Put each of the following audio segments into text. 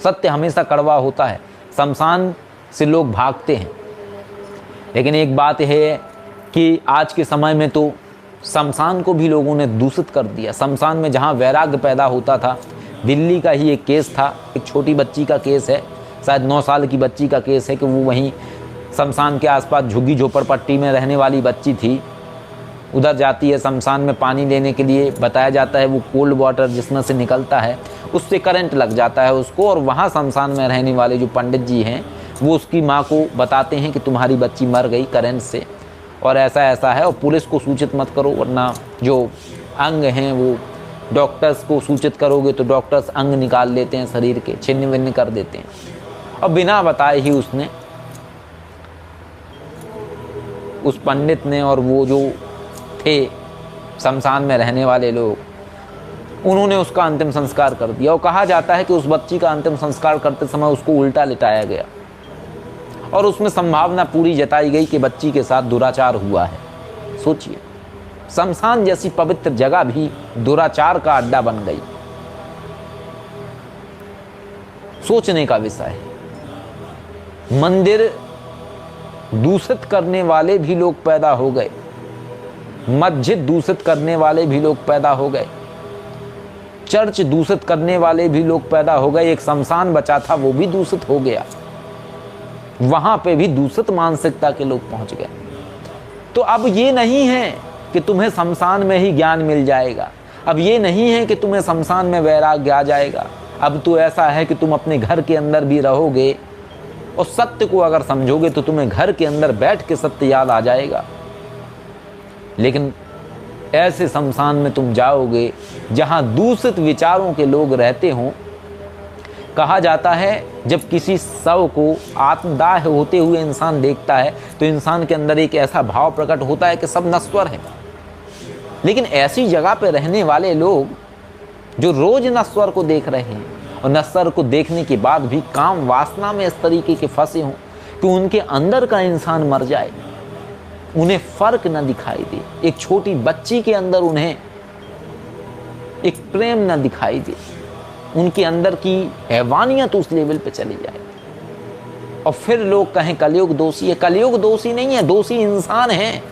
सत्य हमेशा कड़वा होता है, शमशान से लोग भागते हैं। लेकिन एक बात है कि आज के समय में तो शमशान को भी लोगों ने दूषित कर दिया। शमशान में जहाँ वैराग्य पैदा होता था, दिल्ली का ही एक केस था, एक छोटी बच्ची का केस है, शायद 9 साल की बच्ची का केस है कि वो वहीं शमशान के आसपास झुग्गी झोपड़पट्टी में रहने वाली बच्ची थी। उधर जाती है शमशान में पानी लेने के लिए, बताया जाता है वो कोल्ड वाटर जिसमें से निकलता है उससे करंट लग जाता है उसको, और वहाँ शमशान में रहने वाले जो पंडित जी हैं वो उसकी माँ को बताते हैं कि तुम्हारी बच्ची मर गई करंट से, और ऐसा ऐसा है, और पुलिस को सूचित मत करो वरना जो अंग हैं वो डॉक्टर्स को सूचित करोगे तो डॉक्टर्स अंग निकाल लेते हैं शरीर के, छिन्न विन्न कर देते हैं। और बिना बताए ही उसने, उस पंडित ने और वो जो थे शमशान में रहने वाले लोग, उन्होंने उसका अंतिम संस्कार कर दिया। और कहा जाता है कि उस बच्ची का अंतिम संस्कार करते समय उसको उल्टा लिटाया गया और उसमें संभावना पूरी जताई गई कि बच्ची के साथ दुराचार हुआ है। सोचिए, शमशान जैसी पवित्र जगह भी दुराचार का अड्डा बन गई। सोचने का विषय है। मंदिर दूषित करने वाले भी लोग पैदा हो गए, मस्जिद दूषित करने वाले भी लोग पैदा हो गए, चर्च दूषित करने वाले भी लोग पैदा हो गए। एक शमशान बचा था वो भी दूषित हो गया, वहां पे भी दूषित मानसिकता के लोग पहुंच गए। तो अब ये नहीं है कि तुम्हें शमशान में ही ज्ञान मिल जाएगा, अब ये नहीं है कि तुम्हें शमशान में वैराग्य आ जाएगा। अब तो ऐसा है कि तुम अपने घर के अंदर भी रहोगे और सत्य को अगर समझोगे तो तुम्हें घर के अंदर बैठ के सत्य याद आ जाएगा। लेकिन ऐसे शमशान में तुम जाओगे जहां दूषित विचारों के लोग रहते हों। कहा जाता है जब किसी शव को आत्मदाह होते हुए इंसान देखता है तो इंसान के अंदर एक ऐसा भाव प्रकट होता है कि सब नश्वर है। लेकिन ऐसी जगह पे रहने वाले लोग जो रोज नश्वर को देख रहे हैं और नश्वर को देखने के बाद भी काम वासना में इस तरीके के फंसे हों कि उनके अंदर का इंसान मर जाए, उन्हें फर्क न दिखाई दे, एक छोटी बच्ची के अंदर उन्हें एक प्रेम न दिखाई दे, उनके अंदर की हैवानियत उस लेवल पे चली जाए और फिर लोग कहें कलयुग दोषी है। कलयुग दोषी नहीं है, दोषी इंसान है।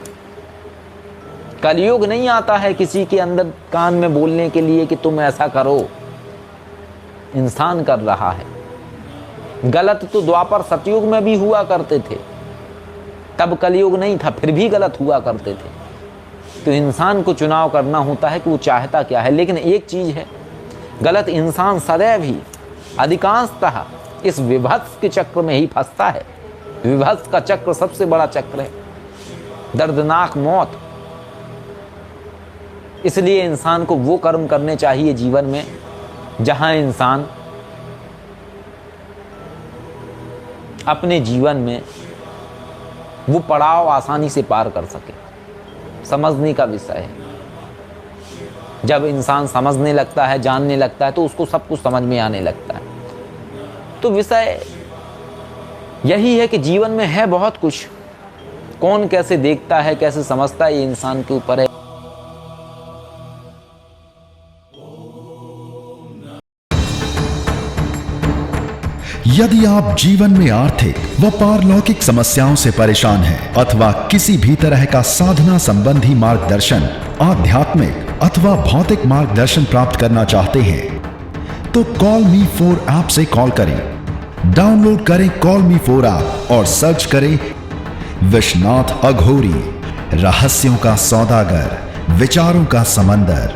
कलयुग नहीं आता है किसी के अंदर कान में बोलने के लिए कि तुम ऐसा करो, इंसान कर रहा है। गलत तो द्वापर सतयुग में भी हुआ करते थे, तब कलयुग नहीं था, फिर भी गलत हुआ करते थे। तो इंसान को चुनाव करना होता है कि वो चाहता क्या है। लेकिन एक चीज है, गलत इंसान सदैव ही अधिकांशतः इस विभत्स के चक्र में ही फंसता है। विभत्स का चक्र सबसे बड़ा चक्र है, दर्दनाक मौत। इसलिए इंसान को वो कर्म करने चाहिए जीवन में जहां इंसान अपने जीवन में वो पड़ाव आसानी से पार कर सके। समझने का विषय है। जब इंसान समझने लगता है, जानने लगता है, तो उसको सब कुछ समझ में आने लगता है। तो विषय यही है कि जीवन में है बहुत कुछ, कौन कैसे देखता है, कैसे समझता है, ये इंसान के ऊपर है। यदि आप जीवन में आर्थिक व पारलौकिक समस्याओं से परेशान हैं अथवा किसी भी तरह का साधना संबंधी मार्गदर्शन, आध्यात्मिक अथवा भौतिक मार्गदर्शन प्राप्त करना चाहते हैं तो कॉल मी 4 ऐप से कॉल करें। डाउनलोड करें कॉल मी 4 ऐप और सर्च करें विश्वनाथ अघोरी, रहस्यों का सौदागर, विचारों का समंदर।